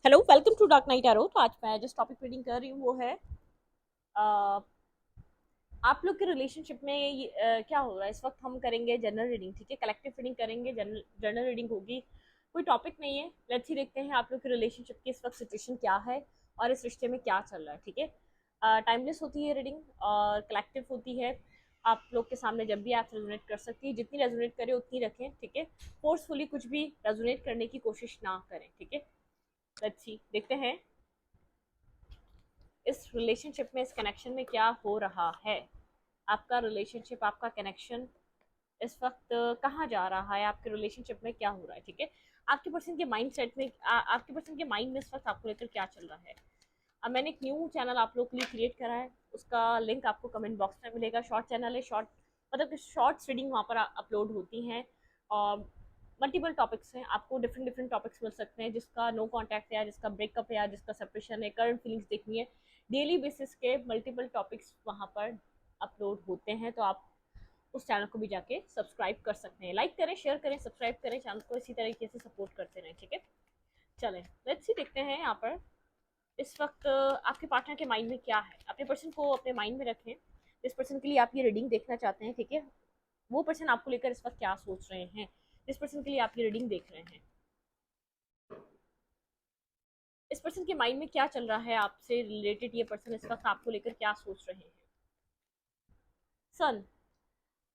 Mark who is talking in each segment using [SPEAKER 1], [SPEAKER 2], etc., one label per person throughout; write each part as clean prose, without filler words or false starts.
[SPEAKER 1] Hello, welcome to Dark Knight Arrow. तो आज मैं जिस टॉपिक रीडिंग कर रही हूँ वो है अ, आप लोग के रिलेशनशिप में क्या हो रहा है इस वक्त। हम करेंगे जनरल रीडिंग, ठीक है। कलेक्टिव रीडिंग करेंगे, जनरल रीडिंग होगी। कोई टॉपिक नहीं है। लेट्स ही देखते हैं आप लोग के रिलेशनशिप की इस वक्त सिचुएशन क्या है और इस रिश्ते में क्या चल रहा है, ठीक है। टाइमलेस होती है रीडिंग और कलेक्टिव होती है। आप लोग के सामने जब भी आप रेजोनेट कर सकती है, जितनी रेजोनेट करें उतनी रखें, ठीक है। फोर्सफुली कुछ भी रेजोनेट करने की कोशिश ना करें, ठीक है। लेट्स सी देखते हैं इस रिलेशनशिप में, इस कनेक्शन में क्या हो रहा है। आपका रिलेशनशिप, आपका कनेक्शन इस वक्त कहाँ जा रहा है, आपके रिलेशनशिप में क्या हो रहा है, ठीक है। आपके पर्सन के माइंड सेट में आपके पर्सन के माइंड में इस वक्त आपको लेकर क्या चल रहा है। अब मैंने एक न्यू चैनल आप लोग के लिए क्रिएट करा है, उसका लिंक आपको कमेंट बॉक्स में मिलेगा। शॉर्ट चैनल है, शॉर्ट मतलब कि शॉर्ट्स रीडिंग वहाँ पर अपलोड होती हैं और मल्टीपल टॉपिक्स हैं। आपको डिफरेंट डिफरेंट टॉपिक्स मिल सकते हैं, जिसका नो कॉन्टैक्ट है, जिसका ब्रेकअप है, जिसका सेपरेशन है, करंट फीलिंग्स देखनी है। डेली बेसिस के मल्टीपल टॉपिक्स वहाँ पर अपलोड होते हैं। तो आप उस चैनल को भी जाके सब्सक्राइब कर सकते हैं। लाइक करें, शेयर करें, सब्सक्राइब करें चैनल को, इसी तरीके से सपोर्ट करते रहें, ठीक है। चलें, लेट्स सी देखते हैं यहाँ पर इस वक्त आपके पार्टनर के माइंड में क्या है। अपने पर्सन को अपने माइंड में रखें, जिस पर्सन के लिए आप ये रीडिंग देखना चाहते हैं, ठीक है। वो पर्सन आपको लेकर इस वक्त क्या सोच रहे हैं, जिस पर्सन के लिए आप ये रीडिंग देख रहे हैं। इस पर्सन के माइंड में क्या चल रहा है आपसे रिलेटेड, ये पर्सन इस वक्त आपको लेकर क्या सोच रहे हैं। सन,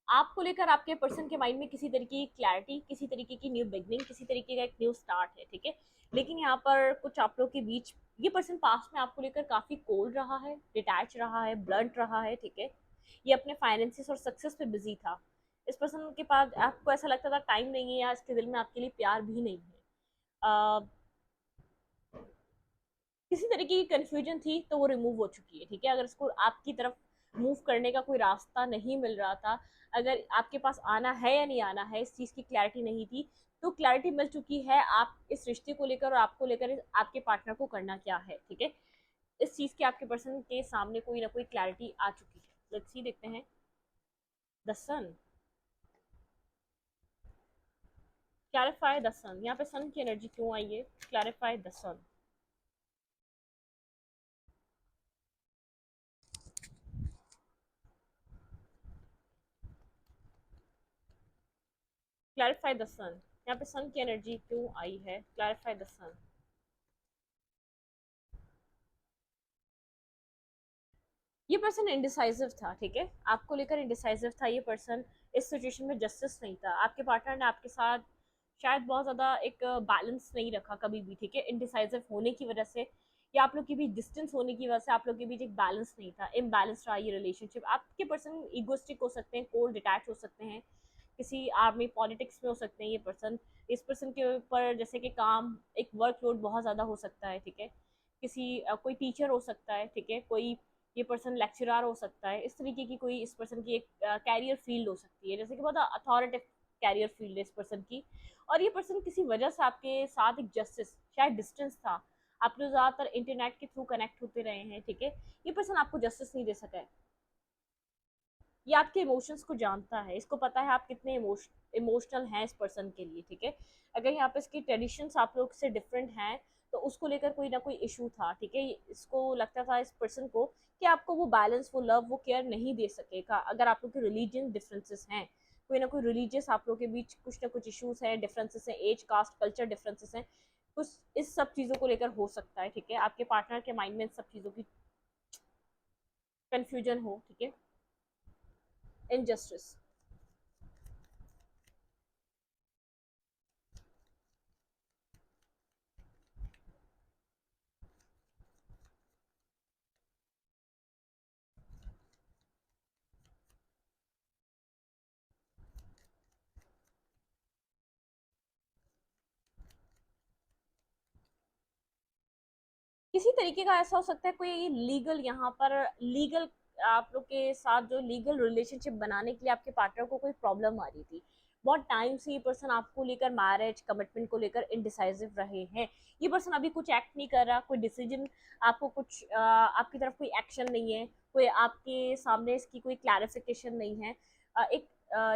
[SPEAKER 1] आपको लेकर आपके पर्सन के माइंड में किसी तरीके की क्लैरिटी, किसी तरीके की न्यू बिगनिंग, किसी तरीके का एक न्यू स्टार्ट है, ठीक है। लेकिन यहाँ पर कुछ आप लोग के बीच ये पर्सन पास्ट में आपको लेकर काफी कोल्ड रहा है, डिटैच रहा है, ब्लंट रहा है, ठीक है। ये अपने फाइनेंसिस और सक्सेस पे बिजी था। इस पर्सन के पास आपको ऐसा लगता था टाइम नहीं है या इसके दिल में आपके लिए प्यार भी नहीं है। अ, किसी तरीके की कंफ्यूजन थी तो वो रिमूव हो चुकी है, ठीक है। अगर इसको आपकी तरफ मूव करने का कोई रास्ता नहीं मिल रहा था, अगर आपके पास आना है या नहीं आना है, इस चीज़ की क्लैरिटी नहीं थी, तो क्लैरिटी मिल चुकी है। आप इस रिश्ते को लेकर और आपको लेकर आपके पार्टनर को करना क्या है, ठीक है। इस चीज़ के आपके पर्सन के सामने कोई ना कोई क्लैरिटी आ चुकी है। लेट्स सी देखते हैं the sun. Clarify the sun, यहाँ पे सन की एनर्जी क्यों आई है। Clarify the sun. Clarify the sun, यहाँ पे सन की एनर्जी क्यों आई है। Clarify the sun. ये पर्सन इंडिसाइसिव था, ठीक है। आपको लेकर इंडिसाइसिव था ये पर्सन। इस सिचुएशन में जस्टिस नहीं था। आपके पार्टनर ने आपके साथ शायद बहुत ज़्यादा एक बैलेंस नहीं रखा कभी भी, ठीक है। इंडिसाइसिव होने की वजह से या आप लोग के बीच डिस्टेंस होने की वजह से आप लोग के बीच एक बैलेंस नहीं था, इम्बैलेंस रहा ये रिलेशनशिप। आपके पर्सन ईगोस्टिक हो सकते हैं, कोल्ड डिटैच हो सकते हैं, किसी आर्मी पॉलिटिक्स में हो सकते हैं ये पर्सन। इस पर्सन के ऊपर जैसे कि काम, एक वर्कलोड बहुत ज़्यादा हो सकता है, ठीक है। किसी कोई टीचर हो सकता है, ठीक है। कोई ये पर्सन लेक्चरर हो सकता है। इस तरीके की कोई इस पर्सन की एक कैरियर फील्ड हो सकती है, जैसे कि बहुत अथॉरिटेटिव कैरियर फील्ड है इस पर्सन की। और ये पर्सन किसी वजह से आपके साथ एक जस्टिस, शायद डिस्टेंस था, आप लोग ज़्यादातर इंटरनेट के थ्रू कनेक्ट होते रहे हैं, ठीक है। ये पर्सन आपको जस्टिस नहीं दे सका है। ये आपके इमोशंस को जानता है, इसको पता है आप कितने इमोशनल हैं इस पर्सन के लिए, ठीक है। अगर यहाँ पे इसकी ट्रेडिशंस आप लोग से डिफरेंट हैं तो उसको लेकर कोई ना कोई इशू था, ठीक है। इसको लगता था इस पर्सन को कि आपको वो बैलेंस, वो लव, वो केयर नहीं दे सकेगा अगर आप लोग के रिलीजियन डिफरेंसेस हैं। कोई ना कोई रिलीजियस आप लोग के बीच कुछ ना कुछ इशूज हैं, डिफरेंसेस हैं, एज, कास्ट, कल्चर डिफरेंसेस हैं। कुछ इस सब चीज़ों को लेकर हो सकता है, ठीक है। आपके पार्टनर के माइंड में इन सब चीज़ों की कन्फ्यूजन हो, ठीक है। इनजस्टिस। किसी तरीके का ऐसा हो सकता है, कोई लीगल यहाँ पर लीगल आप लोग के साथ जो लीगल रिलेशनशिप बनाने के लिए आपके पार्टनर को कोई प्रॉब्लम आ रही थी। बहुत टाइम से ये पर्सन आपको लेकर मैरिज कमिटमेंट को लेकर इनडिसाइसिव रहे हैं। ये पर्सन अभी कुछ एक्ट नहीं कर रहा, कोई डिसीजन, आपको कुछ आपकी तरफ कोई एक्शन नहीं है, कोई आपके सामने इसकी कोई क्लैरिफिकेशन नहीं है।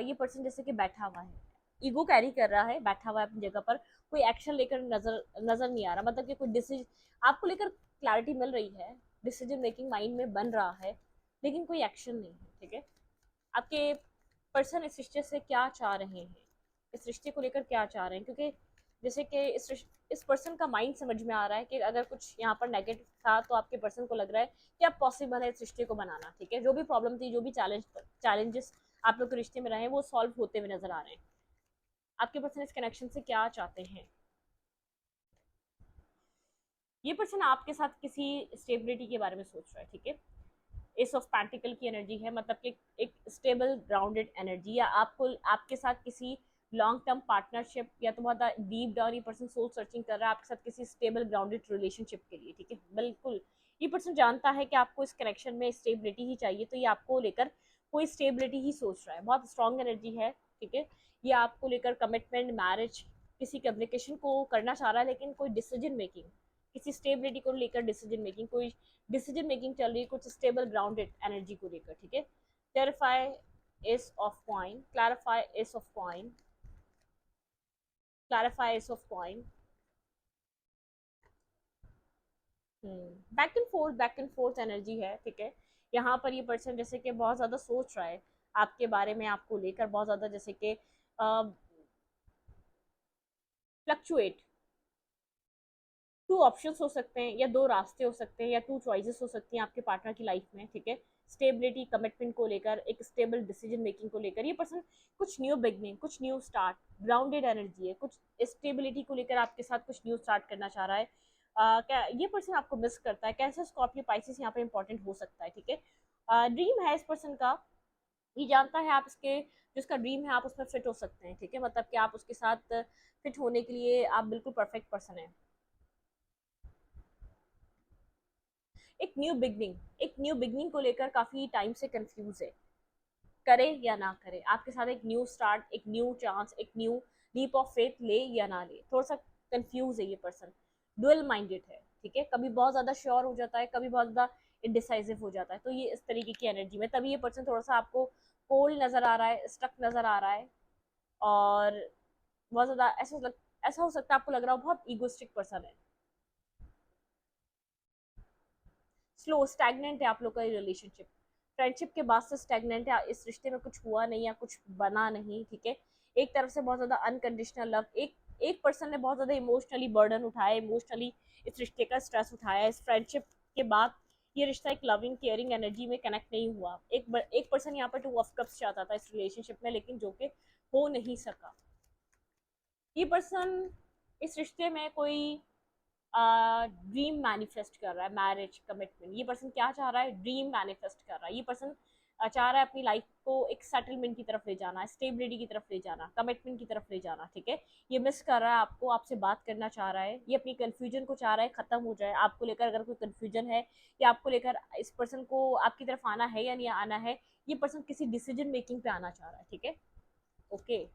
[SPEAKER 1] ये पर्सन जैसे कि बैठा हुआ है, ईगो कैरी कर रहा है, बैठा हुआ है अपनी जगह पर, कोई एक्शन लेकर नजर नजर नहीं आ रहा, मतलब कि कोई डिसीजन आपको लेकर क्लैरिटी मिल रही है, डिसीजन मेकिंग माइंड में बन रहा है, लेकिन कोई एक्शन नहीं है। ठीक है, आपके पर्सन इस रिश्ते से क्या चाह रहे हैं, इस रिश्ते को लेकर क्या चाह रहे हैं, क्योंकि जैसे कि इस पर्सन का माइंड समझ में आ रहा है कि अगर कुछ यहाँ पर नेगेटिव था तो आपके पर्सन को लग रहा है कि अब पॉसिबल है इस रिश्ते को बनाना। ठीक है, जो भी प्रॉब्लम थी, जो भी चैलेंजेस आप लोग के रिश्ते में रहे, वो सॉल्व होते हुए नजर आ रहे हैं। आपके पर्सन इस कनेक्शन से क्या चाहते हैं? ये पर्सन आपके साथ किसी स्टेबिलिटी के बारे में सोच रहा है। ठीक है, एस ऑफ पेंटिकल की एनर्जी है, मतलब कि एक स्टेबल ग्राउंडेड एनर्जी, या आपको आपके साथ किसी लॉन्ग टर्म पार्टनरशिप, या तो बहुत डीप डाउन ये पर्सन सोल सर्चिंग कर रहा है आपके साथ किसी स्टेबल ग्राउंडेड रिलेशनशिप के लिए। ठीक है, बिल्कुल ये पर्सन जानता है कि आपको इस कनेक्शन में स्टेबिलिटी ही चाहिए, तो ये आपको लेकर कोई स्टेबिलिटी ही सोच रहा है, बहुत स्ट्रॉन्ग एनर्जी है। ठीक है, ये आपको लेकर कमिटमेंट, मैरिज, किसी कम्युनिकेशन को करना चाह रहा है, लेकिन कोई डिसीजन मेकिंग, किसी स्टेबिलिटी को लेकर डिसीजन मेकिंग, कोई डिसीजन मेकिंग चल रही है कुछ स्टेबल ग्राउंडेड एनर्जी को लेकर। ठीक है, clarify S of coin, clarify S of coin, clarify S of coin. Back and fourth energy है। ठीक है, यहाँ पर ये पर्सन जैसे कि बहुत ज्यादा सोच रहा है आपके बारे में, आपको लेकर बहुत ज्यादा, जैसे कि फ्लक्चुएट, टू ऑप्शंस हो सकते हैं, या दो रास्ते हो सकते हैं, या टू चॉइसेस हो सकती हैं आपके पार्टनर की लाइफ में। ठीक है, स्टेबिलिटी, कमिटमेंट को लेकर, एक स्टेबल डिसीजन मेकिंग को लेकर ये पर्सन कुछ न्यू बिगनिंग, कुछ न्यू स्टार्ट, ग्राउंडेड एनर्जी है, कुछ स्टेबिलिटी को लेकर आपके साथ कुछ न्यू स्टार्ट करना चाह रहा है। क्या ये पर्सन आपको मिस करता है? कैंसर, स्कॉर्पियो, पाइसिस यहाँ पे इंपॉर्टेंट हो सकता है। ठीक है, ड्रीम है इस पर्सन का, ये जानता है आप इसके जिसका ड्रीम है आप उसमें फिट हो सकते हैं। ठीक है, मतलब कि आप उसके साथ फिट होने के लिए आप बिल्कुल परफेक्ट पर्सन है। एक न्यू बिगनिंग को लेकर काफी टाइम से कंफ्यूज है, करे या ना करे, आपके साथ एक न्यू स्टार्ट, एक न्यू चांस, एक न्यू लीप ऑफ फेथ ले या ना ले, थोड़ा सा कंफ्यूज है ये पर्सन, डुअल माइंडेड है। ठीक है, कभी बहुत ज्यादा श्योर हो जाता है, कभी बहुत ज्यादा इनडिसाइसिव हो जाता है, तो ये इस तरीके की एनर्जी में, तभी ये पर्सन थोड़ा सा आपको कोल्ड नजर आ रहा है, स्टक नजर आ रहा है, और बहुत ज्यादा ऐसा हो सकता है आपको लग रहा हो बहुत ईगोस्टिक पर्सन है, स्लो स्टैग्नेंट है आप लोग का रिलेशनशिप, फ्रेंडशिप के बाद से स्टैग्नेंट है, इस रिश्ते में कुछ हुआ नहीं या कुछ बना नहीं। ठीक है, एक तरफ से बहुत ज्यादा अनकंडीशनल लव, एक पर्सन ने बहुत ज्यादा इमोशनली बर्डन उठाया, इमोशनली इस रिश्ते का स्ट्रेस उठाया, इस फ्रेंडशिप के बाद ये रिश्ता एक लविंग केयरिंग एनर्जी में कनेक्ट नहीं हुआ, एक पर्सन यहाँ पर टू ऑफ कप्स चाहता था इस रिलेशनशिप में, लेकिन जो कि हो नहीं सका। ये पर्सन इस रिश्ते में कोई ड्रीम मैनिफेस्ट कर रहा है, मैरिज, कमिटमेंट, ये पर्सन क्या चाह रहा है? ड्रीम मैनिफेस्ट कर रहा है ये पर्सन, चाह रहा है अपनी लाइफ को एक सेटलमेंट की तरफ ले जाना, स्टेबिलिटी की तरफ ले जाना, कमिटमेंट की तरफ ले जाना। ठीक है, ये मिस कर रहा है आपको, आपसे बात करना चाह रहा है, ये अपनी कन्फ्यूजन को चाह रहा है खत्म हो जाए, आपको लेकर अगर कोई कन्फ्यूजन है, या आपको लेकर इस पर्सन को आपकी तरफ आना है या नहीं आना है, ये पर्सन किसी डिसीजन मेकिंग पे आना चाह रहा है। ठीक है, ओके,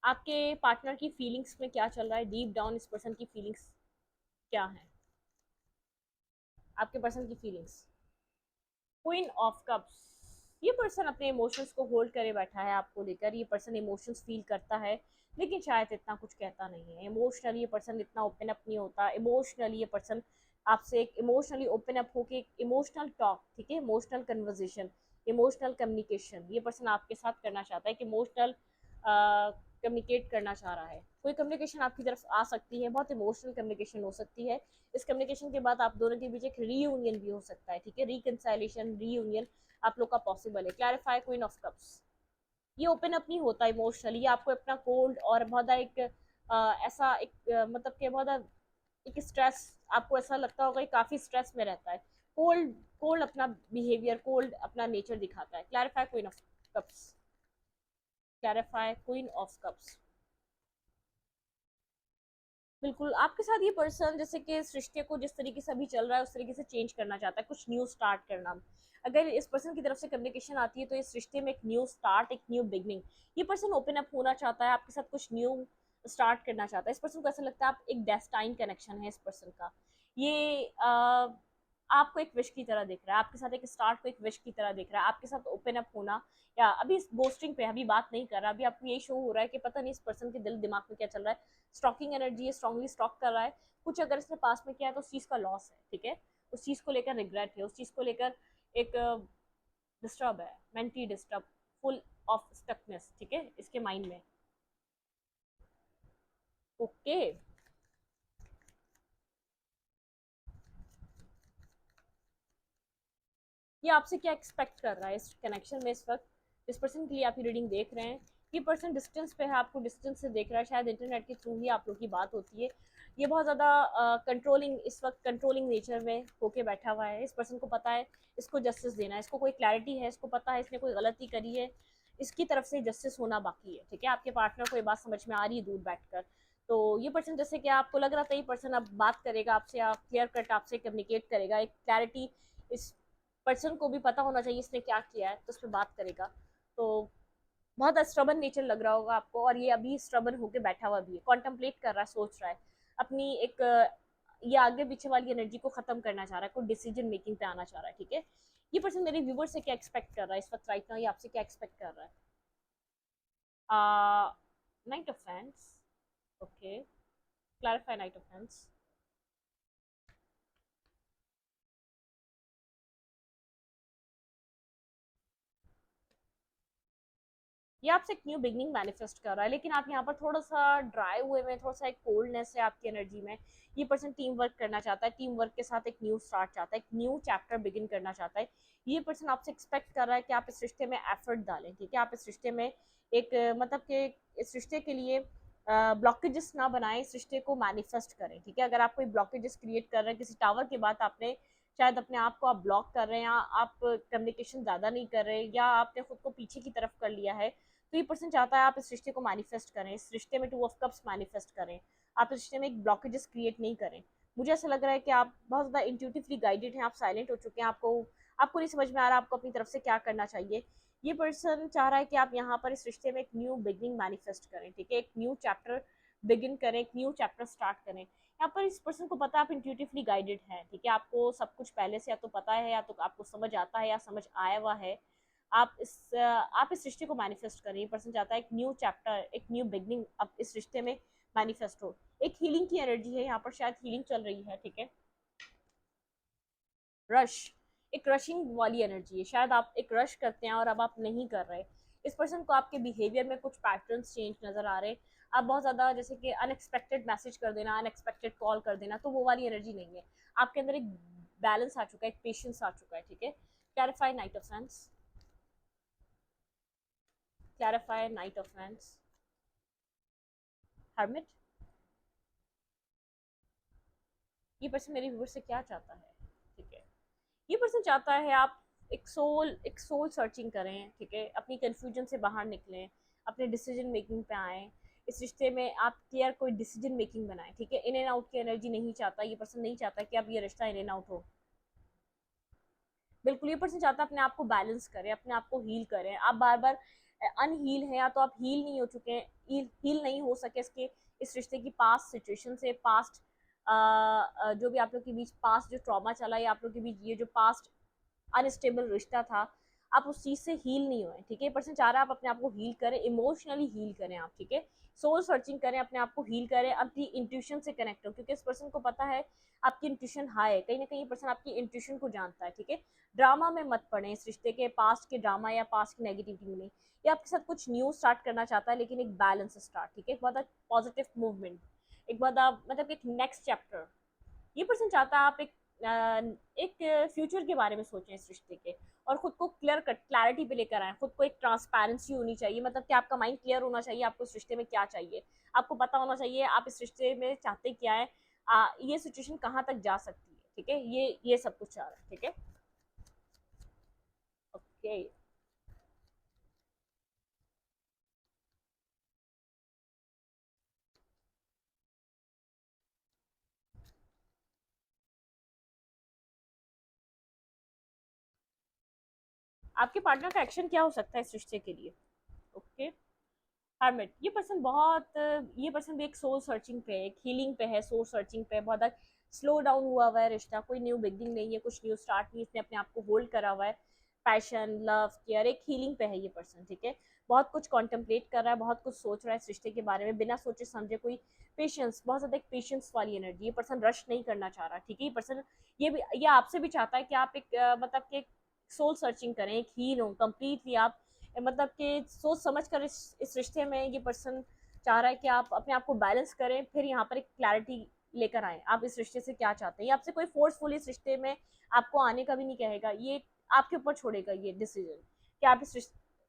[SPEAKER 1] आपके पार्टनर की फीलिंग्स में क्या चल रहा है, डीप डाउन इस पर्सन की फीलिंग्स क्या है? आपके पर्सन की फीलिंग्स, क्वीन ऑफ कप्स, ये पर्सन अपने इमोशंस को होल्ड करे बैठा है आपको लेकर, ये पर्सन इमोशंस फील करता है, लेकिन शायद इतना कुछ कहता नहीं है, इमोशनली ये पर्सन इतना ओपन अप नहीं होता, इमोशनली ये पर्सन आपसे एक इमोशनली ओपन अप होके एक इमोशनल टॉक, ठीक है, इमोशनल कन्वर्जेशन, इमोशनल कम्युनिकेशन ये पर्सन आपके साथ करना चाहता है, कि इमोशनल कम्युनिकेट करना चाह रहा है, कोई कम्युनिकेशन आपकी तरफ आ सकती है, बहुत इमोशनल कम्युनिकेशन हो सकती है, इस कम्युनिकेशन के बाद आप दोनों के बीच एक रीयूनियन भी हो सकता है। ठीक है, रिकनसाइलेशन, रीयूनियन आप लोग का पॉसिबल है। क्लैरिफाई क्वीन ऑफ कप्स, ये ओपन अप नहीं होता इमोशनली, ये आपको अपना कोल्ड और बहुत एक ऐसा एक मतलब कि बहुत एक स्ट्रेस, आपको ऐसा लगता होगा कि काफी स्ट्रेस में रहता है, कोल्ड कोल्ड अपना बिहेवियर, कोल्ड अपना नेचर दिखाता है। Clarify queen of cups, clarify queen of cups, बिल्कुल आपके साथ ये पर्सन जैसे कि इस रिश्ते को जिस तरीके से अभी चल रहा है उस तरीके से चेंज करना चाहता है, कुछ न्यू स्टार्ट करना, अगर इस पर्सन की तरफ से कम्युनिकेशन आती है तो इस रिश्ते में एक न्यू स्टार्ट, एक न्यू बिगनिंग, ये पर्सन ओपन अप होना चाहता है आपके साथ, कुछ न्यू स्टार्ट करना चाहता है, इस पर्सन को ऐसा लगता है आप एक डेस्टाइन कनेक्शन है इस पर्सन का, ये आपको एक विश की तरह दिख रहा है, आपके साथ एक स्टार्ट को एक विश की तरह दिख रहा है, आपके साथ ओपन अप होना, या अभी गोस्टिंग पे अभी बात नहीं कर रहा, अभी आपको यही शो हो रहा है कि पता नहीं इस पर्सन के दिल दिमाग में क्या चल रहा है, स्टॉकिंग एनर्जी है, स्ट्रांगली स्टॉक कर रहा है कुछ, अगर इसने पास में किया है तो उस चीज का लॉस है, ठीक है, उस चीज को लेकर रिग्रेट है, उस चीज को लेकर एक डिस्टर्ब है, mentally disturb, full of stuckness, ठीक है, इसके माइंड में। ओके, ये आपसे क्या एक्सपेक्ट कर रहा है इस कनेक्शन में इस वक्त, जिस पर्सन के लिए आप ये रीडिंग देख रहे हैं, ये पर्सन डिस्टेंस पे है, आपको डिस्टेंस से देख रहा है, शायद इंटरनेट के थ्रू ही आप लोग की बात होती है, ये बहुत ज़्यादा कंट्रोलिंग, इस वक्त कंट्रोलिंग नेचर में होके बैठा हुआ है, इस पर्सन को पता है इसको जस्टिस देना है, इसको कोई क्लैरिटी है, इसको पता है इसने कोई गलती करी है, इसकी तरफ से जस्टिस होना बाकी है, ठीक है, आपके पार्टनर को ये बात समझ में आ रही है दूर बैठकर। तो ये पर्सन, जैसे कि आपको लग रहा था ये पर्सन अब बात करेगा आपसे, आप क्लियर कट आपसे कम्युनिकेट करेगा, एक क्लैरिटी इस पर्सन को भी पता होना चाहिए इसने क्या किया है, तो उस पर बात करेगा। तो बहुत स्ट्रबन नेचर लग रहा होगा आपको, और ये अभी स्ट्रबन होके बैठा हुआ भी है, कॉन्टम्पलेट कर रहा है, सोच रहा है अपनी एक ये आगे पीछे वाली एनर्जी को खत्म करना चाह रहा है, कोई डिसीजन मेकिंग पे आना चाह रहा है, ठीक है। ये पर्सन मेरे व्यूवर से क्या एक्सपेक्ट कर रहा है इस वक्त राइट नाउ, ये आपसे क्या एक्सपेक्ट कर रहा है? Night of fans, okay, clarify night of fans. ये आपसे एक न्यू बिगनिंग मैनिफेस्ट कर रहा है, लेकिन आप यहाँ पर थोड़ा सा ड्राई हुए में, थोड़ा सा एक कोल्डनेस है आपकी एनर्जी में। ये पर्सन टीम वर्क करना चाहता है, टीम वर्क के साथ एक न्यू स्टार्ट चाहता है, एक न्यू चैप्टर बिगिन करना चाहता है। ये पर्सन आपसे एक्सपेक्ट कर रहा है कि आप इस रिश्ते में एफर्ट डालें, ठीक है, आप इस रिश्ते में एक मतलब कि इस रिश्ते के लिए ब्लॉकेजेस ना बनाएं, इस रिश्ते को मैनिफेस्ट करें, ठीक है। अगर आप कोई ब्लॉकेजेस क्रिएट कर रहे हैं, किसी टावर के बाद आपने शायद अपने आप को आप ब्लॉक कर रहे हैं, या आप कम्युनिकेशन ज़्यादा नहीं कर रहे, या आपने खुद को पीछे की तरफ कर लिया है, तो ये पर्सन चाहता है आप इस रिश्ते को मैनिफेस्ट करें, इस रिश्ते में टू ऑफ कप्स मैनिफेस्ट करें, आप इस रिश्ते में एक ब्लॉकेजेस क्रिएट नहीं करें। मुझे ऐसा लग रहा है कि आप बहुत ज़्यादा इंट्यूटिवली गाइडेड हैं, आप साइलेंट हो चुके हैं, आपको आपको नहीं समझ में आ रहा आपको अपनी तरफ से क्या करना चाहिए। ये पर्सन चाह रहा है कि आप यहाँ पर इस रिश्ते में एक न्यू बिगनिंग मैनिफेस्ट करें, ठीक है, एक न्यू चैप्टर बिगिन करें, एक न्यू चैप्टर स्टार्ट करें। यहाँ पर इस पर्सन को पता है आप इंट्यूटिवली गाइडेड हैं, ठीक है, आपको सब कुछ पहले से या तो पता है, या तो आपको समझ आता है, या समझ आया हुआ है। आप इस रिश्ते को मैनिफेस्ट करें, ये पर्सन चाहता है एक न्यू चैप्टर, एक न्यू बिगनिंग अब इस रिश्ते में मैनिफेस्ट हो। एक हीलिंग की एनर्जी है यहाँ पर, शायद हीलिंग चल रही है, ठीक है। रश, एक रशिंग वाली एनर्जी है, शायद आप एक रश करते हैं और अब आप नहीं कर रहे। इस पर्सन को आपके बिहेवियर में कुछ पैटर्न्स चेंज नजर आ रहे हैं, आप बहुत ज़्यादा जैसे कि अनएक्सपेक्टेड मैसेज कर देना, अनएक्सपेक्टेड कॉल कर देना, तो वो वाली एनर्जी नहीं है। आपके अंदर एक बैलेंस आ चुका है, एक पेशेंस आ चुका है, ठीक है। Clarify night of sense, clarify night of sense, hermit. ये पर्सन मेरे व्यूवर से क्या चाहता है, ठीक है। ये पर्सन चाहता है आप एक सोल सर्चिंग करें, ठीक है, अपनी कंफ्यूजन से बाहर निकलें, अपने डिसीजन मेकिंग पे आए, इस रिश्ते में आप क्लियर कोई डिसीजन मेकिंग बनाएं, ठीक है। इन एंड आउट की एनर्जी नहीं चाहता, ये पर्सन नहीं चाहता कि अब ये रिश्ता इन एंड आउट हो। बिल्कुल, ये पर्सन चाहता है अपने आप को बैलेंस करें, अपने आप को हील करें। आप बार बार अनहील हैं, या तो आप हील नहीं हो चुके हैं, हील नहीं हो सके इसके इस रिश्ते की पास्ट सिचुएशन से, पास्ट जो भी आप लोग के बीच पास्ट जो ट्रॉमा चला, या आप लोग के बीच ये जो पास्ट अनस्टेबल रिश्ता था, आप उस चीज से हील नहीं हुए, ठीक है। पर्सन चाह रहा है आप अपने आप को हील करें, इमोशनली हील करें आप, ठीक है, सोल सर्चिंग करें, अपने आप को हील करें, अपनी इंट्यूशन से कनेक्ट हो, क्योंकि इस पर्सन को पता है आपकी इंट्यूशन हाई है, कहीं ना कहीं पर्सन आपकी इंट्यूशन को जानता है, ठीक है। ड्रामा में मत पड़े, इस रिश्ते के पास्ट के ड्रामा या पास्ट की नेगेटिविटी में नहीं। ये आपके साथ कुछ न्यू स्टार्ट करना चाहता है, लेकिन एक बैलेंस स्टार्ट, ठीक है, एक बहुत पॉजिटिव मूवमेंट, एक बहुत मतलब एक नेक्स्ट चैप्टर। ये पर्सन चाहता है आप एक फ्यूचर के बारे में सोचें इस रिश्ते के, और खुद को क्लियर कट क्लैरिटी पे लेकर आए, खुद को एक ट्रांसपेरेंसी होनी चाहिए, मतलब कि आपका माइंड क्लियर होना चाहिए, आपको इस रिश्ते में क्या चाहिए, आपको पता होना चाहिए आप इस रिश्ते में चाहते क्या है, ये सिचुएशन कहाँ तक जा सकती है, ठीक है, ये सब कुछ चाह रहा है, ठीक है। ओके, आपके पार्टनर का एक्शन क्या हो सकता है इस रिश्ते के लिए? ओके, हर्मिट, ये पर्सन भी एक सोल सर्चिंग पे है, एक हीलिंग पे है, सोल सर्चिंग पे बहुत स्लो डाउन हुआ हुआ है रिश्ता, कोई न्यू बिगनिंग नहीं है, कुछ न्यू स्टार्ट नहीं, इसने अपने आप को होल्ड करा हुआ है, पैशन लव केयर एक हीलिंग पे है ये पर्सन, ठीक है। बहुत कुछ कॉन्टेम्पलेट कर रहा है, बहुत कुछ सोच रहा है इस रिश्ते के बारे में बिना सोचे समझे, कोई पेशेंस, बहुत ज्यादा एक पेशेंस वाली एनर्जी, ये पर्सन रश नहीं करना चाह रहा, ठीक है। ये पर्सन ये आपसे भी चाहता है कि आप एक मतलब कि सोल सर्चिंग करें, एक हील हो कंप्लीटली आप, मतलब कि सोच समझ कर इस रिश्ते में ये पर्सन चाह रहा है कि आप अपने आप को बैलेंस करें, फिर यहाँ पर एक क्लैरिटी लेकर आए आप इस रिश्ते से क्या चाहते हैं। ये आपसे कोई फोर्सफुल इस रिश्ते में आपको आने का भी नहीं कहेगा, ये आपके ऊपर छोड़ेगा ये डिसीजन कि आप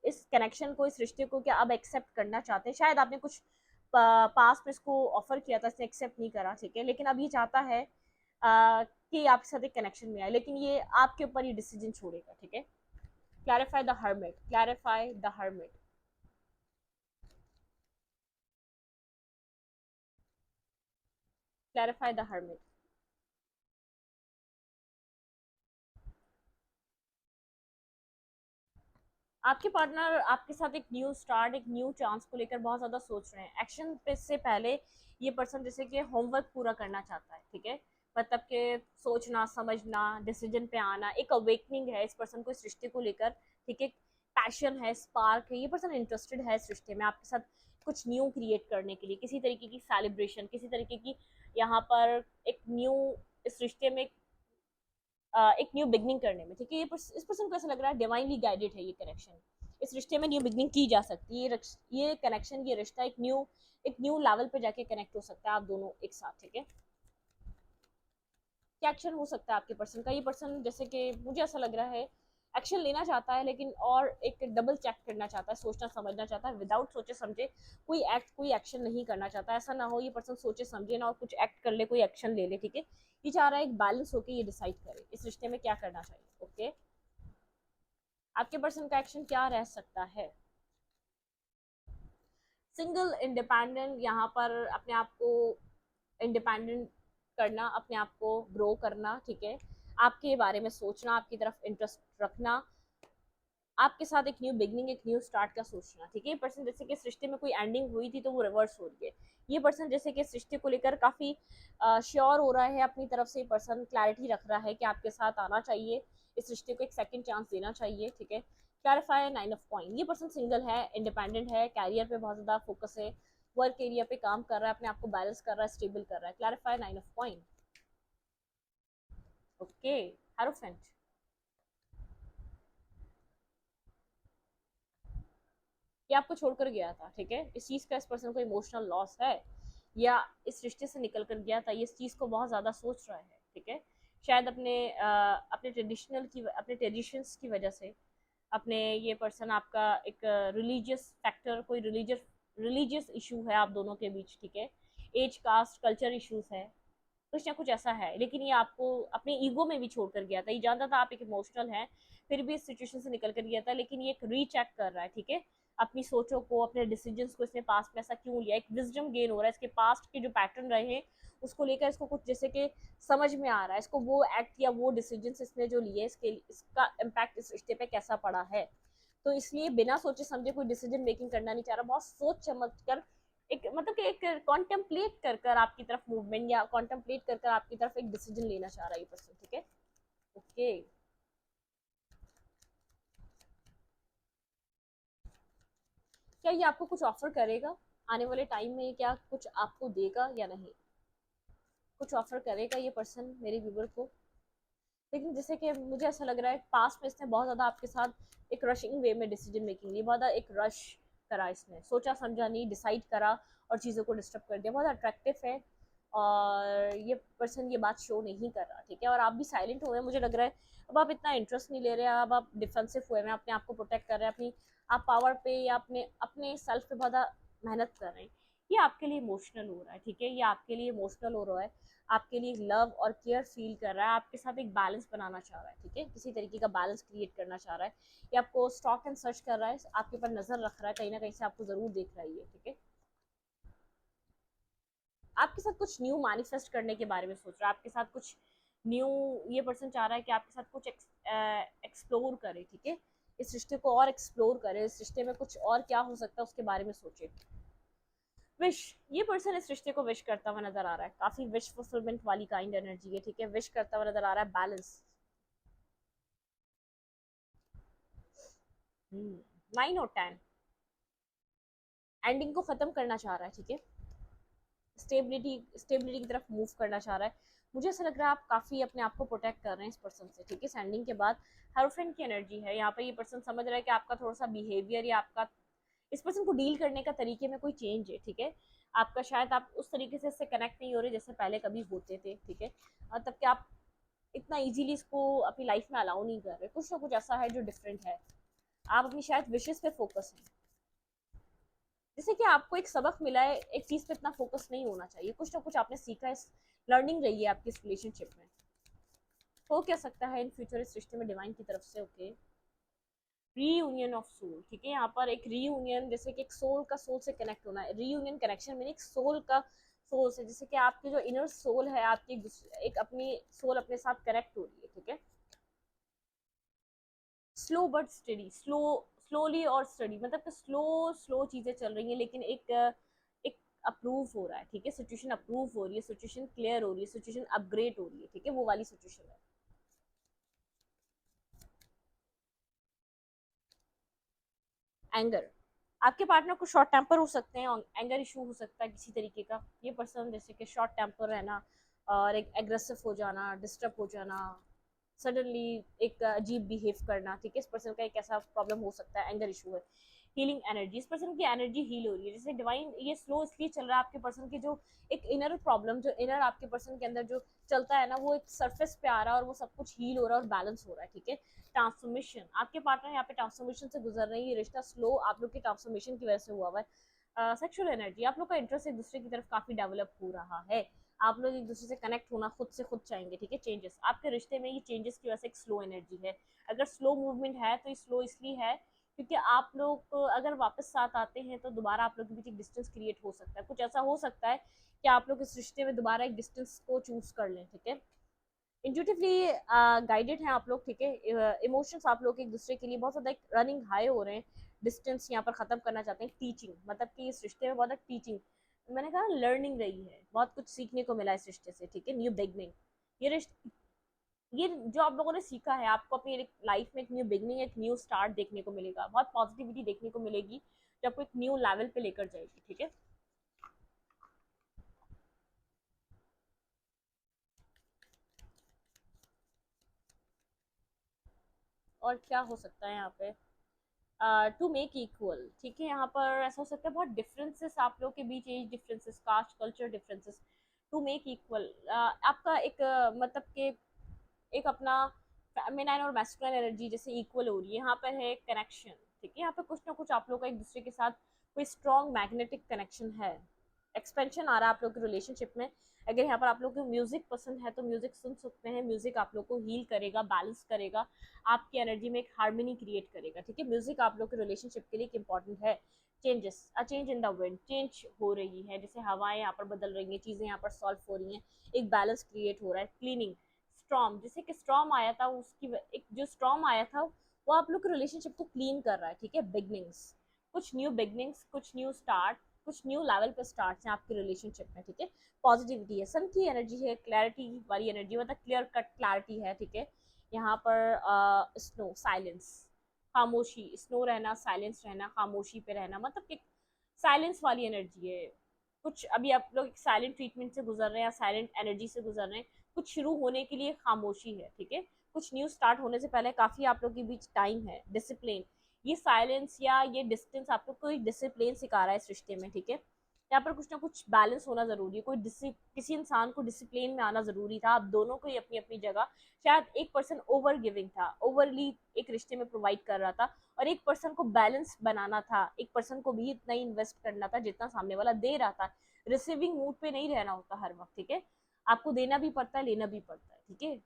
[SPEAKER 1] इस कनेक्शन को, इस रिश्ते को क्या अब एक्सेप्ट करना चाहते हैं। शायद आपने कुछ पास में इसको ऑफर किया था, इसने एक्सेप्ट नहीं करा, ठीक है, लेकिन अब ये चाहता है कि आपके साथ एक कनेक्शन में आए, लेकिन ये आपके ऊपर ये डिसीजन छोड़ेगा, ठीक है। Clarify the hermit, clarify the hermit, clarify the hermit. आपके पार्टनर आपके साथ एक न्यू स्टार्ट, एक न्यू चांस को लेकर बहुत ज्यादा सोच रहे हैं। एक्शन पे से पहले ये पर्सन जैसे कि होमवर्क पूरा करना चाहता है, ठीक है, मतलब कि सोचना समझना, डिसीजन पे आना, एक अवेकनिंग है इस पर्सन को इस रिश्ते को लेकर, ठीक है। पैशन है, स्पार्क है, ये पर्सन इंटरेस्टेड है इस रिश्ते में आपके साथ कुछ न्यू क्रिएट करने के लिए, किसी तरीके की सेलिब्रेशन, किसी तरीके की यहाँ पर एक न्यू इस रिश्ते में एक न्यू बिगनिंग करने में, ठीक है। इस पर्सन को ऐसा लग रहा है डिवाइनली गाइडेड है ये कनेक्शन, इस रिश्ते में न्यू बिगनिंग की जा सकती है, ये कनेक्शन, ये रिश्ता एक न्यू लेवल पे जाके कनेक्ट हो सकता है आप दोनों एक साथ, ठीक है। क्या एक्शन हो सकता है आपके पर्सन का? ये पर्सन जैसे कि मुझे ऐसा लग रहा है एक्शन लेना चाहता है, लेकिन और एक डबल चेक करना चाहता है, सोचना समझना चाहता है, विदाउट सोचे समझे कोई एक्शन नहीं करना चाहता। ऐसा ना हो ये पर्सन सोचे समझे ना और कुछ एक्ट कर ले, कोई एक्शन ले ले, ठीक है। ये चाह रहा है एक बैलेंस होकर ये डिसाइड करे इस रिश्ते में क्या करना चाहिए, ओके। आपके पर्सन का एक्शन क्या रह सकता है? सिंगल इंडिपेंडेंट, यहाँ पर अपने आप को इंडिपेंडेंट करना, अपने आप को ग्रो करना, ठीक है। आपके बारे में सोचना, आपकी तरफ इंटरेस्ट रखना, आपके साथ एक न्यू बिगनिंग, एक न्यू स्टार्ट का सोचना, ठीक है। ये पर्सन जैसे कि इस रिश्ते में कोई एंडिंग हुई थी तो वो रिवर्स हो रही है। ये पर्सन जैसे कि इस रिश्ते को लेकर काफी श्योर हो रहा है अपनी तरफ से, ये पर्सन क्लैरिटी रख रहा है कि आपके साथ आना चाहिए, इस रिश्ते को एक सेकंड चांस देना चाहिए, ठीक है। क्लैरिफाई नाइन ऑफ कॉइन, ये पर्सन सिंगल है, इंडिपेंडेंट है, कैरियर पे बहुत ज्यादा फोकस है, वर्क एरिया पे काम कर रहा है, अपने आप को बैलेंस कर रहा है, स्टेबल कर रहा है। Clarify nine of coin, okay. Hierophant, ये आपको छोड़कर गया था, ठीक है। इस चीज का इस पर्सन को इमोशनल लॉस है, या इस रिश्ते से निकल कर गया था, ये इस चीज को बहुत ज्यादा सोच रहा है, ठीक है। शायद अपने ट्रेडिशंस की वजह से, अपने ये पर्सन आपका एक रिलीजियस फैक्टर, कोई रिलीजियस इशू है आप दोनों के बीच, ठीक है। एज कास्ट कल्चर इश्यूज है, कुछ ना कुछ ऐसा है, लेकिन ये आपको अपने ईगो में भी छोड़कर गया था। ये जानता था आप एक इमोशनल हैं, फिर भी इस सिचुएशन से निकल कर गया था, लेकिन ये एक रीचेक कर रहा है, ठीक है। अपनी सोचों को, अपने डिसीजंस को, इसने पास्ट में ऐसा क्यों लिया, एक विजडम गेन हो रहा है, इसके पास्ट के जो पैटर्न रहे हैं उसको लेकर इसको कुछ जैसे कि समझ में आ रहा है, इसको वो एक्ट या वो डिसीजन इसने जो लिए इसका इम्पैक्ट इस रिश्ते पे कैसा पड़ा है। तो इसलिए बिना सोचे समझे कोई डिसीजन मेकिंग करना नहीं चाह रहा, बहुत सोच समझ कर, एक मतलब कि एक कॉन्टेम्पलेट कर कर आपकी तरफ मूवमेंट, या कॉन्टेम्पलेट कर कर आपकी तरफ एक डिसीजन लेना चाह रहा है ये पर्सन, ठीक है, ओके। क्या ये आपको कुछ ऑफर करेगा आने वाले टाइम में? क्या कुछ आपको देगा या नहीं? कुछ ऑफर करेगा ये पर्सन मेरे व्यूवर को, लेकिन जैसे कि मुझे ऐसा लग रहा है पास्ट में इसने बहुत ज्यादा आपके साथ एक रशिंग वे में डिसीजन मेकिंग ली, बहुत ज्यादा एक रश करा, इसने सोचा समझा नहीं, डिसाइड करा और चीज़ों को डिस्टर्ब कर दिया, बहुत अट्रैक्टिव है। और ये पर्सन ये बात शो नहीं कर रहा, ठीक है। और आप भी साइलेंट हुए हैं, मुझे लग रहा है अब आप इतना इंटरेस्ट नहीं ले रहे हैं, अब आप डिफेंसिव हुए हैं, अपने आप को प्रोटेक्ट कर रहे हैं, अपनी आप पावर पे या अपने अपने सेल्फ पे बहुत ज़्यादा मेहनत कर रहे हैं। ये आपके लिए इमोशनल हो रहा है, ठीक है, ये आपके लिए इमोशनल हो रहा है, आपके लिए लव और केयर फील कर रहा है, आपके साथ एक बैलेंस बनाना चाह रहा है, ठीक है, किसी तरीके का बैलेंस क्रिएट करना चाह रहा है, ये आपको स्टॉक एंड सर्च कर रहा है, आपके ऊपर नजर रख रहा है, कहीं ना कहीं से आपको जरूर देख रहा है ये, ठीक है। आपके साथ कुछ न्यू मैनिफेस्ट करने के बारे में सोच रहा है, आपके साथ कुछ न्यू, ये पर्सन चाह रहा है कि आपके साथ कुछ एक्सप्लोर करे, ठीक है। इस रिश्ते को और एक्सप्लोर करें, इस रिश्ते में कुछ और क्या हो सकता है उसके बारे में सोचें। विश, ये पर्सन इस रिश्ते को विश करता हुआ नजर आ रहा है, काफी विश फुलफिलमेंट वाली काइंड एनर्जी है, ठीक है, विश करता हुआ नजर आ रहा है बैलेंस। 9 और 10, एंडिंग को खत्म करना चाह रहा है, ठीक है, स्टेबिलिटी स्टेबिलिटी की तरफ मूव करना चाह रहा है। मुझे ऐसा लग रहा है आप काफी अपने आप को प्रोटेक्ट कर रहे हैं इस पर्सन से, ठीक है, सैंडिंग के बाद हरफ्रेंड की एनर्जी है यहाँ पे। ये पर्सन समझ रहा है कि आपका थोड़ा सा बिहेवियर या आपका इस पर्सन को डील करने का तरीके में कोई चेंज है, ठीक है, आपका शायद आप उस तरीके से इससे कनेक्ट नहीं हो रहे जैसे पहले कभी होते थे, ठीक है, और तब कि आप इतना इजीली इसको अपनी लाइफ में अलाउ नहीं कर रहे, कुछ ना कुछ ऐसा है जो डिफरेंट है। आप अपनी शायद विशेष पे फोकस है, जैसे कि आपको एक सबक मिला है, एक चीज पे इतना फोकस नहीं होना चाहिए, कुछ ना कुछ आपने सीखा है, लर्निंग रही है आपकी इस रिलेशनशिप में। हो क्या सकता है इन फ्यूचर इस रिश्ते में डिवाइन की तरफ से, ओके, रीयूनियन ऑफ सोल, ठीक है, यहाँ पर एक रीयूनियन, जैसे कि एक सोल का सोल से कनेक्ट होना है, रीयूनियन कनेक्शन में एक सोल का सोल से, जैसे कि आपकी जो इनर सोल है आपकी एक अपनी सोल अपने साथ कनेक्ट हो रही है, ठीक है, स्लो बट स्टडी, स्लोली और स्टडी, मतलब कि स्लो स्लो चीजें चल रही हैं, लेकिन एक अप्रूव हो रहा है, ठीक है, सिचुएशन अप्रूव हो रही है, सिचुएशन क्लियर हो रही है, सिचुएशन अपग्रेड हो रही है, ठीक है, वो वाली सिचुएशन है। एंगर, आपके पार्टनर को शॉर्ट टेम्पर हो सकते हैं, एंगर इशू हो सकता है किसी तरीके का, ये पर्सन जैसे कि शॉर्ट टेम्पर रहना और एक एग्रेसिव हो जाना, डिस्टर्ब हो जाना, सडनली एक अजीब बिहेव करना, ठीक है, इस पर्सन का एक ऐसा प्रॉब्लम हो सकता है, एंगर इशू है। हीलिंग एनर्जी, इस पर्सन की एनर्जी हील हो रही है, जैसे डिवाइन ये स्लो इसलिए चल रहा है, आपके पर्सन की जो एक इनर प्रॉब्लम, जो इनर आपके पर्सन के अंदर जो चलता है ना, वो एक सरफेस पे आ रहा है और वो सब कुछ हील हो रहा है और बैलेंस हो रहा है, ठीक है, ट्रांसफॉर्मेशन, आपके पार्टनर यहाँ पे ट्रांसफॉर्मेशन से गुजर रही है, ये रिश्ता स्लो आप लोग की ट्रांसफॉर्मेशन की वजह से हुआ हुआ है। सेक्सुअल एनर्जी, आप लोग का इंटरेस्ट एक दूसरे की तरफ काफी डेवलप हो रहा है, आप लोग एक दूसरे से कनेक्ट होना खुद से खुद चाहेंगे, ठीक है, चेंजेस आपके रिश्ते में, ये चेंजेस की वजह से एक स्लो एनर्जी है। अगर स्लो मूवमेंट है तो ये स्लो इसलिए है क्योंकि आप लोग अगर वापस साथ आते हैं तो दोबारा आप लोग के बीच एक डिस्टेंस क्रिएट हो सकता है, कुछ ऐसा हो सकता है कि आप लोग इस रिश्ते में दोबारा एक डिस्टेंस को चूज कर लें, ठीक है, इंट्यूटिवली गाइडेड हैं आप लोग, ठीक है, इमोशंस आप लोग एक दूसरे के लिए बहुत ज्यादा एक रनिंग हाई हो रहे हैं, डिस्टेंस यहाँ पर खत्म करना चाहते हैं, टीचिंग, मतलब कि इस रिश्ते में बहुत टीचिंग, मैंने कहा लर्निंग रही है, बहुत कुछ सीखने को मिला इस रिश्ते से, ठीक है, न्यू बिगनिंग, ये रिश्ते, ये जो आप लोगों ने सीखा है आपको अपनी लाइफ में एक न्यू बिगनिंग, एक न्यू स्टार्ट देखने को मिलेगा, बहुत पॉजिटिविटी देखने को मिलेगी जो आपको एक न्यू लेवल पे लेकर जाएगी, ठीक है, और क्या हो सकता है यहाँ पे, टू मेक इक्वल, ठीक है, यहाँ पर ऐसा हो सकता है बहुत डिफरेंसेस आप लोग के बीच, age differences, caste culture differences, to make equal, आपका एक मतलब कि एक अपना फेमिनाइन और मैस्कुलिन एनर्जी जैसे इक्वल हो रही है, यहाँ पर है कनेक्शन, ठीक है, यहाँ पे कुछ ना कुछ आप लोग का एक दूसरे के साथ कोई स्ट्रॉन्ग मैग्नेटिक कनेक्शन है, एक्सपेंशन आ रहा है आप लोग के रिलेशनशिप में। अगर यहाँ पर आप लोग को म्यूजिक पसंद है तो म्यूजिक सुन सकते हैं, म्यूजिक आप लोग को हील करेगा, बैलेंस करेगा, आपकी एनर्जी में एक हार्मनी क्रिएट करेगा, ठीक है, म्यूजिक आप लोग के रिलेशनशिप के लिए इंपॉर्टेंट है। Changes, a change in the wind, change हो रही है, जैसे हवाएं यहाँ पर बदल रही हैं, चीजें यहाँ पर सॉल्व हो रही हैं, एक बैलेंस क्रिएट हो रहा है, क्लीनिंग, स्टॉर्म, जैसे कि स्टॉर्म आया था उसकी एक जो स्टॉर्म आया था वो आप लोग के रिलेशनशिप को क्लीन कर रहा है, ठीक है, बिगनिंग्स, कुछ न्यू बिगनिंग्स, कुछ न्यू स्टार्ट, कुछ न्यू लेवल पे स्टार्ट हैं आपके रिलेशनशिप में, ठीक है, पॉजिटिविटी है, सन की एनर्जी है, क्लैरिटी वाली एनर्जी, मतलब क्लियर कट क्लैरिटी है, ठीक है, यहाँ पर स्नो, साइलेंस, खामोशी, स्नो रहना, साइलेंस रहना, खामोशी पे रहना, मतलब कि साइलेंस वाली एनर्जी है, कुछ अभी आप लोग एक साइलेंट ट्रीटमेंट से गुजर रहे हैं या साइलेंट एनर्जी से गुजर रहे हैं, कुछ शुरू होने के लिए खामोशी है, ठीक है, कुछ न्यू स्टार्ट होने से पहले काफी आप लोग के बीच टाइम है, डिसिप्लिन, ये साइलेंस या ये डिस्टेंस आप लोग को एक डिसिप्लिन सिखा रहा है इस रिश्ते में, ठीक है, यहाँ पर कुछ ना कुछ बैलेंस होना जरूरी है, किसी इंसान को डिसिप्लिन में आना जरूरी था, आप दोनों को ही अपनी अपनी जगह, शायद एक पर्सन ओवर गिविंग था, ओवरली एक रिश्ते में प्रोवाइड कर रहा था, और एक पर्सन को बैलेंस बनाना था, एक पर्सन को भी इतना ही इन्वेस्ट करना था जितना सामने वाला दे रहा था, रिसीविंग मूड पे नहीं रहना होता हर वक्त, ठीक है, आपको देना भी पड़ता है, लेना भी पड़ता है, ठीक है,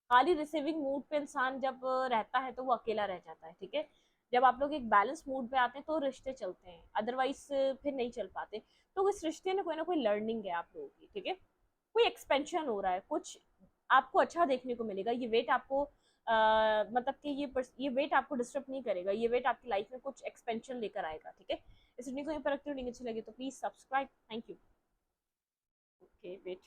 [SPEAKER 1] खाली रिसीविंग मूड पे इंसान जब रहता है तो वो अकेला रह जाता है, ठीक है, जब आप लोग एक बैलेंस मूड पे आते हैं तो रिश्ते चलते हैं, अदरवाइज फिर नहीं चल पाते, तो इस रिश्ते में कोई ना कोई लर्निंग है आप लोगों की, ठीक है, कोई एक्सपेंशन हो रहा है, कुछ आपको अच्छा देखने को मिलेगा, ये वेट आपको मतलब कि ये वेट आपको डिस्टर्ब नहीं करेगा, ये वेट आपकी लाइफ में कुछ एक्सपेंशन लेकर आएगा, ठीक है। इस वीडियो को यहीं पर रखती हूँ, वीडियो अच्छी लगी तो please subscribe. Thank you. Okay wait.